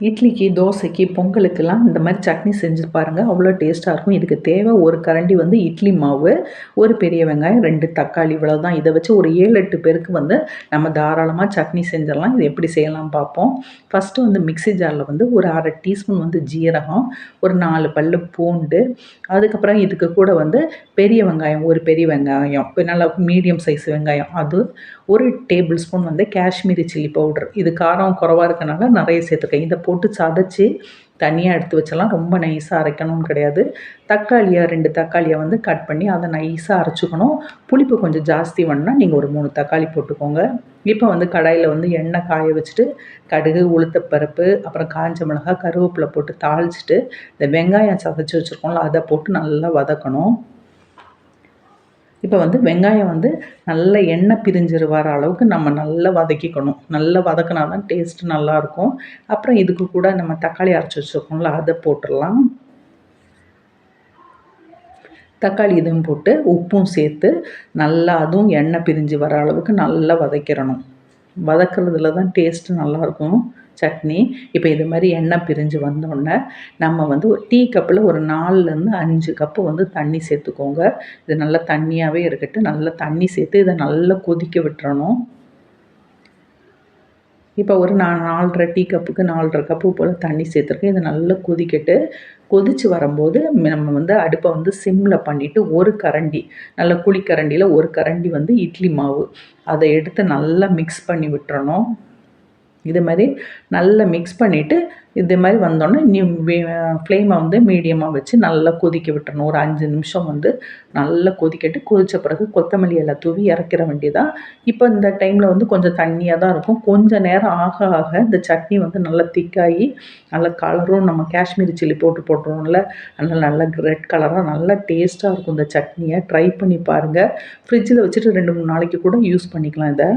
இட்லிக்கு, தோசைக்கு, பொங்கலுக்கெல்லாம் இந்த மாதிரி சட்னி செஞ்சு பாருங்கள். அவ்வளோ டேஸ்ட்டாக இருக்கும். இதுக்கு தேவை ஒரு கரண்டி வந்து இட்லி மாவு, ஒரு பெரிய வெங்காயம், 2 தக்காளி இவ்வளோதான். இதை வச்சு ஒரு 7, 8 பேருக்கு வந்து நம்ம தாராளமாக சட்னி செஞ்சிடலாம். இது எப்படி செய்யலாம் பார்ப்போம். ஃபஸ்ட்டு வந்து மிக்ஸி ஜாரில் வந்து ஒரு 1/2 டீஸ்பூன் வந்து ஜீரகம், ஒரு 4 பல்லு பூண்டு, அதுக்கப்புறம் இதுக்கு கூட வந்து பெரிய வெங்காயம், ஒரு பெரிய வெங்காயம், நல்லா மீடியம் சைஸ் வெங்காயம் அது, 1 டேபிள் ஸ்பூன் வந்து காஷ்மீரி சில்லி பவுடர். இது காரம் குறைவா இருக்கனால நிறைய சேர்த்துருக்கேன். இதை போட்டு சதைச்சி தனியாக எடுத்து வச்சலாம். ரொம்ப நைஸாக அரைக்கணும்னு கிடையாது. தக்காளியை 2 தக்காளியை வந்து கட் பண்ணி அதை நைஸாக அரைச்சிக்கணும். புளிப்பு கொஞ்சம் ஜாஸ்தி வேணும்னா நீங்கள் ஒரு 3 தக்காளி போட்டுக்கோங்க. இப்போ வந்து கடாயில் வந்து எண்ணெய் காய வச்சுட்டு கடுகு, உளுத்தப்பருப்பு, அப்புறம் காஞ்ச மிளகாய், கருவேப்பிலை போட்டு தாளிச்சிட்டு இந்த வெங்காயம் சதைச்சி வச்சுருக்கோம்ல அதை போட்டு நல்லா வதக்கணும். இப்போ வந்து வெங்காயம் வந்து நல்ல எண்ணெய் பிரிஞ்சு வர அளவுக்கு நம்ம நல்லா வதக்கிக்கணும். நல்லா வதக்கினா தான் டேஸ்ட்டு நல்லாயிருக்கும். அப்புறம் இதுக்கு கூட நம்ம தக்காளி அரைச்சி வச்சுருக்கோம்ல அதை போட்டுடலாம். தக்காளி இதுவும் போட்டு உப்பும் சேர்த்து நல்லா அதுவும் எண்ணெய் பிரிஞ்சு வர அளவுக்கு நல்லா வதக்கிடணும். வதக்கிறதுல தான் டேஸ்ட்டு நல்லாயிருக்கும் சட்னி. இப்போ இது மாதிரி எண்ணெய் பிரிஞ்சு வந்தோடனே நம்ம வந்து ஒரு டீ கப்பில் ஒரு 4லேருந்து 5 கப்பு வந்து தண்ணி சேர்த்துக்கோங்க. இது நல்லா தண்ணியாகவே இருக்கட்டும். நல்லா தண்ணி சேர்த்து இதை நல்லா கொதிக்க விட்டுறணும். இப்போ ஒரு 4 1/2 டீ கப்புக்கு 4 1/2 கப்பு போல் தண்ணி சேர்த்துருக்கேன். இது நல்லா கொதிக்கட்டு. கொதித்து வரும்போது நம்ம வந்து அடுப்பை வந்து சிம்மில் பண்ணிவிட்டு ஒரு கரண்டி, நல்ல குழிக்கரண்டியில் ஒரு கரண்டி வந்து இட்லி மாவு அதை எடுத்து நல்லா மிக்ஸ் பண்ணி விட்டுறணும். இது மாதிரி நல்லா மிக்ஸ் பண்ணிவிட்டு இது மாதிரி வந்தோடனே ஃப்ளேமை வந்து மீடியமாக வச்சு நல்லா கொதிக்க விட்டுறணும். ஒரு 5 நிமிஷம் வந்து நல்லா கொதிக்கட்டு. கொதித்த பிறகு கொத்தமல்லி இலை தூவி இறக்கிற வேண்டியதான். இப்போ இந்த டைமில் வந்து கொஞ்சம் தண்ணியாக தான் இருக்கும். கொஞ்சம் நேரம் ஆக ஆக இந்த சட்னி வந்து நல்லா திக்காகி நல்லா கலரும் நம்ம காஷ்மீரி சில்லி போட்டுருவோம்ல, அதனால் நல்லா ரெட் கலராக நல்லா டேஸ்ட்டாக இருக்கும். இந்த சட்னியை ட்ரை பண்ணி பாருங்கள். ஃப்ரிட்ஜில் வச்சுட்டு 2, 3 நாளைக்கு கூட யூஸ் பண்ணிக்கலாம் இதை.